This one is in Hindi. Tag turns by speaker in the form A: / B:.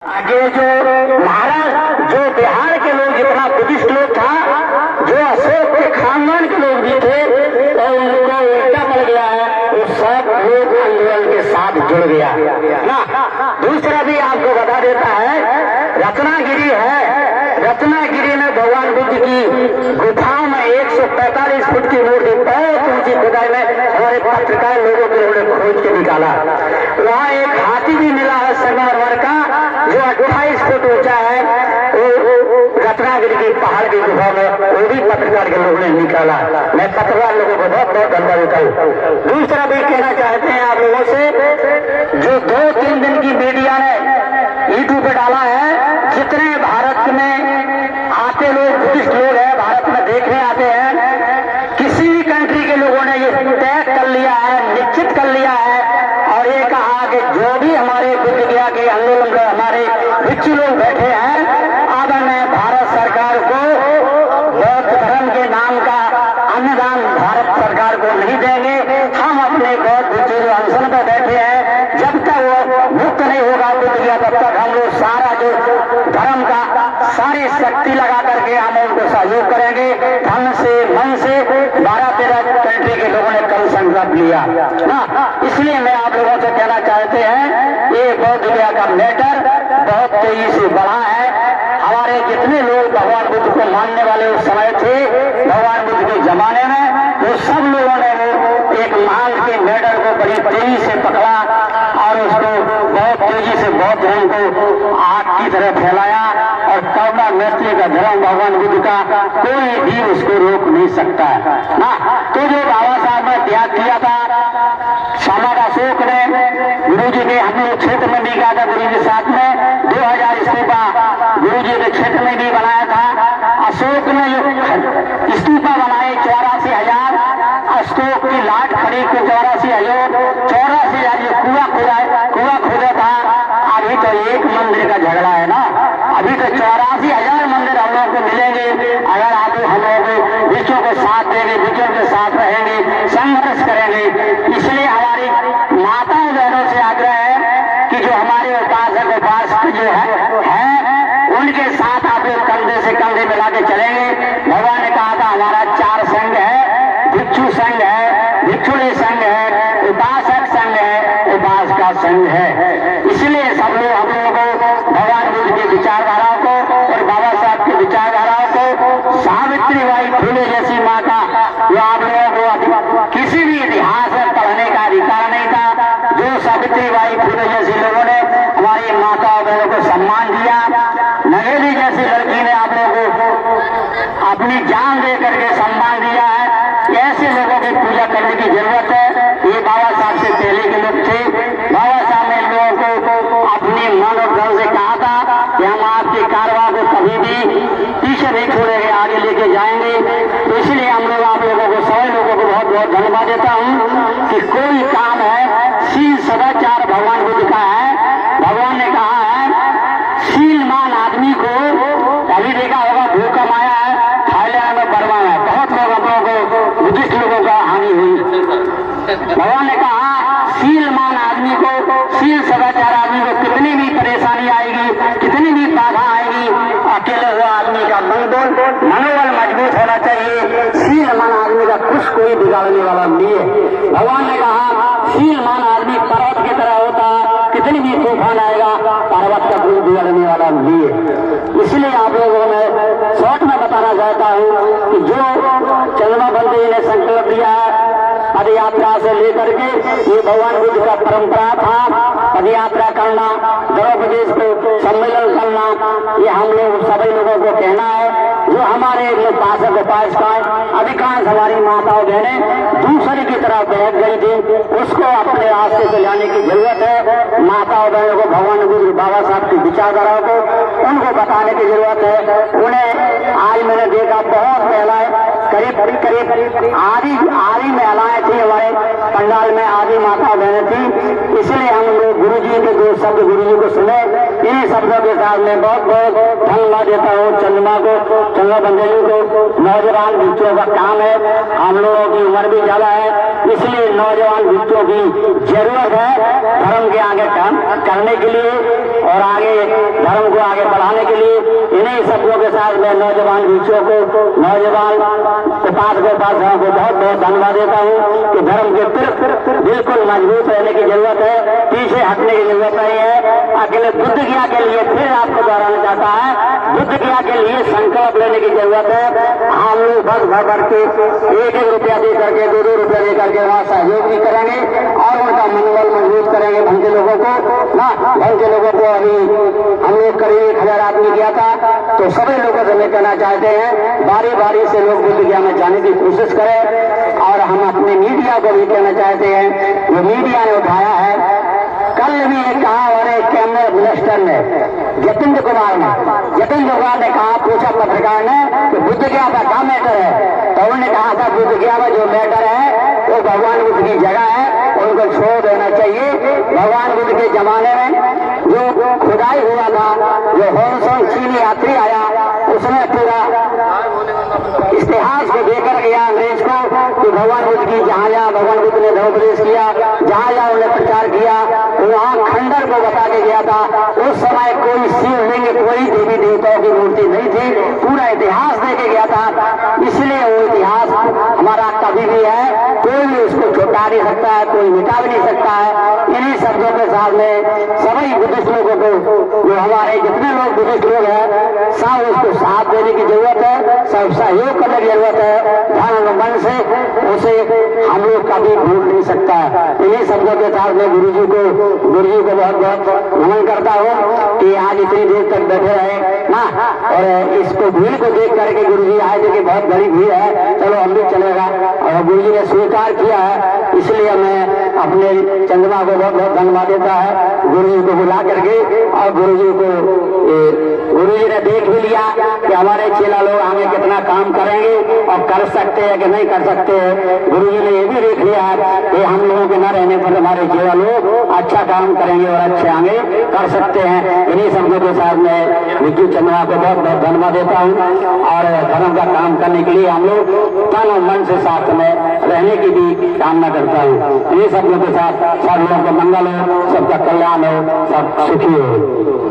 A: आगे जो महाराष्ट्र जो बिहार के लोग जितना बुद्धिस्ट लोग था, जो अशोक के खानदान के लोग भी थे, तो उनको उल्टा पड़ गया है, वो सब लोग आंदोलन के साथ जुड़ गया ना। दूसरा भी आपको बता देता है, रत्नागिरी है, रत्नागिरी में भगवान बुद्ध की गुफाओं में 145 फुट की मूर्ति बहुत ऊंची खुदाई में हमारे पत्रकार लोगों के उन्होंने खोज के निकाला। वहाँ एक हाथी भी मिला है संगमरमर का, जो 28 फुट ऊंचा है, वो रत्नागिरी की पहाड़ की गुफा में, वो भी पत्रकार के लोगों ने निकाला। मैं पत्रकार लोगों को बहुत बहुत धन्यवाद देता हूँ। दूसरा भी कहना चाहते हैं आप लोगों से, जो 2-3 दिन की मीडिया ने यूट्यूब पे डाला है, जितने भारत में आते लोग बुद्धिस्ट लोग हैं, भारत में देखने आते हैं, किसी भी कंट्री के लोगों ने ये तय कर लिया है, निश्चित कर लिया है और ये कहा कि जो भी हमारे बुद्ध गया के आंदोलन में हमारे भिक्षु लोग बैठे हैं, अब मैं भारत सरकार को बौद्ध धर्म के नाम का अनुदान भारत सरकार को नहीं देंगे। हम अपने बौद्ध भिक्षु जो अनशन पर बैठे हैं, जब तक वो मुक्त नहीं होगा बुद्ध गया, तब तक हम लोग सारा जो धर्म का सारी शक्ति लगा करके हम उनको सहयोग करेंगे। धन से मन से 12-13 कंट्री के लोगों ने कल संकल्प लिया ना। इसलिए मैं आप लोगों से कहना चाहते हैं, ये बौद्ध गया का मैटर बहुत तेजी से बढ़ा है। हमारे जितने लोग भगवान बुद्ध को मानने वाले उस समय थे, भगवान बुद्ध के जमाने में, वो सब लोगों ने एक मांग के मैटर को बड़ी तेजी से पकड़ा और उसको बहुत तेजी से बौद्ध धर्म को आग की तरह फैलाया और करुणा मैत्री का धर्म भगवान बुद्ध का कोई भी उसको रोक नहीं सकता है ना। तो जो बाबा साहब ने त्याग किया था, सम्राट अशोक ने गुरु जी के हम लोग क्षेत्र में भी गया था, गुरु जी के साथ में 2000 स्तूपा गुरु जी के क्षेत्र में भी बनाया था। अशोक ने जो स्तूपा बनाए 84,000, अशोक की लाट खड़ी को 84,000 जो कुआ खुदा था। अभी तो एक मंदिर का झगड़ा है ना, अभी तो 84,000 मंदिर हम लोगों को मिलेंगे अगर आप हम लोग विश्व के साथ देंगे, विश्व के साथ रहेंगे, संघर्ष करेंगे। इसलिए हमारी माताओं बहनों से आग्रह है कि जो हमारे उपासक उपासक जो है उनके साथ आप लोग कंधे से कंधे मिला के चलेंगे। भगवान ने कहा था हमारा 4 संघ है, भिक्षु संघ है, भिक्षुणी संघ है, उपासक संघ है, उपासका संघ है। इसलिए सब लोग हम लोगों को भगवान बुद्ध की विचारधाराओं को और बाबा साहब की विचारधाराओं को, सावित्री बाई फुले जैसी माता जो आप लोगों को किसी भी इतिहास में पढ़ने का अधिकार नहीं था, जो सावित्री बाई फुले जैसी लोगों ने हमारी माताओं बहनों को सम्मान दिया, नगेली जैसी लड़की ने आप लोगों को अपनी जान दे करके सम्मान दिया है। ऐसे लोगों की पूजा करने की जरूरत है। ये बाबा साहब से पहले के लोग थे। बाबा साहब ने लोगों को अपनी मन और धन से कहा था कि हम आपके कारवां को कभी भी पीछे नहीं छोड़ेंगे, आगे लेके जाएंगे। तो इसलिए हम लोग आप लोगों को, सभी लोगों को बहुत बहुत धन्यवाद देता हूँ कि कोई काम है शील सदाचार भगवान बुद्ध का है। भगवान ने कहा है शीलमान आदमी को, अभी देखा होगा भूकंप आया है थाईलैंड में, बर्मा में, बहुत लोग हम लोगों को बुद्धिस्ट लोगों का हानि हुई। भगवान ने कहा शीलमान आदमी को, शील सदाचार आदमी को कितनी भी परेशानी आएगी, कितनी भी बाधा आएगी, अकेले हुआ आदमी का मनोबल मजबूत होना चाहिए। शीलमान आदमी का कुछ कोई बिगाड़ने वाला नहीं है। भगवान ने कहा शीलमान आदमी पर्वत की तरह होता है, कितनी भी तूफान आएगा पर्वत का कोई बिगड़ने वाला नहीं है। इसलिए आप लोगों में शॉर्ट में बताना चाहता हूँ कि जो चंद्रमा बंदी ने संकल्प लिया है पद यात्रा से लेकर के, ये भगवान बुद्ध का परंपरा था, पद यात्रा करना, द्रौपदी को सम्मेलन करना, ये हम लोग सभी लोगों को कहना है। जो हमारे उपासक उपासिकाएं अधिकांश हमारी माताओं बहनें दूसरे की तरफ बैठ गई थी, उसको अपने रास्ते पे लाने की जरूरत है। माताओं बहनों को भगवान बुद्ध बाबा साहब की विचारधाराओं को उनको बताने की जरूरत है। उन्हें आज मैंने देखा बहुत महिलाएं, करीब आधी महिलाएं थी हमारे पंडाल में, आधी माता बहनें थी। इसलिए हम लोग गुरु जी के जो शब्द गुरु जी को सुने, इन्हीं शब्दों के साथ में बहुत बहुत धन्यवाद देता हूँ चंद्रमा को, चंद्रमा बंदेलू को। नौजवान बच्चों का काम है, हम लोगों की उम्र भी ज्यादा है, इसलिए नौजवान बच्चों की जरूरत है धर्म के आगे काम करने के लिए और आगे धर्म को आगे बढ़ाने के लिए। इन्हीं शब्दों के साथ मैं नौजवान बच्चों को, नौजवान उपासकों को बहुत बहुत धन्यवाद देता हूँ कि धर्म के तरफ बिल्कुल मजबूत रहने की जरूरत है, पीछे हटने की जरूरत नहीं है। अकेले बुद्ध गया के लिए फिर आपको दोहराना चाहता है, बुद्ध गया के लिए संकल्प लेने की जरूरत है। हम लोग भर भर के 1-1 रुपया दे करके 2-2 रुपया दे करके वहाँ सहयोग भी करेंगे और उनका मनोबल मजबूत करेंगे। भंग के लोगों को ना, भंग के लोगों को अभी हम लोग करीब 1000 आदमी किया था, तो सभी लोगों से मैं कहना चाहते हैं बारी बारी से लोग बुद्ध गया में जाने की कोशिश करें। और हम अपने मीडिया को भी कहना चाहते हैं, जो मीडिया ने उठाया है, कल भी एक कहा हमारे कैबिनेट मिनिस्टर ने जतेंद्र कुमार ने कहा, पूछा पत्रकार ने कि बुद्ध गया का क्या मैटर है, तो उन्होंने कहा था बुद्ध गया में जो मैटर है वो भगवान बुद्ध की जगह है, उनको छोड़ देना चाहिए। भगवान बुद्ध के जमाने में जो खुदाई हुआ था, जो होनसोंग चीनी यात्री आया, उसने पूरा इतिहास को देकर गया अंग्रेज को कि भगवान बुद्ध की जहाँ भगवान बुद्ध ने धर्मोपदेश किया, जहाँ उन्होंने प्रचार किया, वहाँ खंडर को बता के गया था। उस समय कोई शिवलिंग, कोई देवी देवताओं की मूर्ति नहीं थी, पूरा इतिहास दे के गया था। इसलिए वो इतिहास हमारा कभी भी है, कोई भी उसको छुटा नहीं सकता है, कोई मिटा भी नहीं सकता है। इन्हीं शब्दों के साथ में सभी बुद्धिस्ट लोगों को, जो हमारे जितने लोग बुद्धिस्ट लोग हैं, सब उसको साथ देने की जरूरत है, सब सहयोग करने की जरूरत है। धन मन से उसे हम लोग कभी भूल नहीं सकता है। इन्हीं शब्दों के साथ में गुरु जी को बहुत बहुत नमन करता हूँ कि आज इतनी देर तक बैठे रहे ना, और इसको भीड़ को देख करके गुरु जी आए थे कि बहुत बड़ी भीड़ है, चलो हम भी चलेगा, और गुरु जी ने स्वीकार किया है। इसलिए मैं अपने चंद्रमा को बहुत बहुत धन्यवाद देता है, गुरु जी को बुला करके। और गुरु जी ने देख भी लिया कि हमारे चेला लोग आगे कितना काम करेंगे और कर सकते हैं कि नहीं कर सकते हैं। गुरु जी ने ये भी देख लिया कि हम लोगों के न रहने पर हमारे चेला लोग अच्छा काम करेंगे और अच्छे आगे कर सकते हैं। इन्हीं शब्दों के साथ में विद्यु चंद्रमा को बहुत बहुत धन्यवाद देता हूँ। और धर्म का काम करने के लिए हम लोग तन और मन से साथ में रहने की भी कामना करता हूँ। इन्हीं शब्दों के साथ सब लोगों को मंगल हो, सबका कल्याण हो, सब सुखी हो।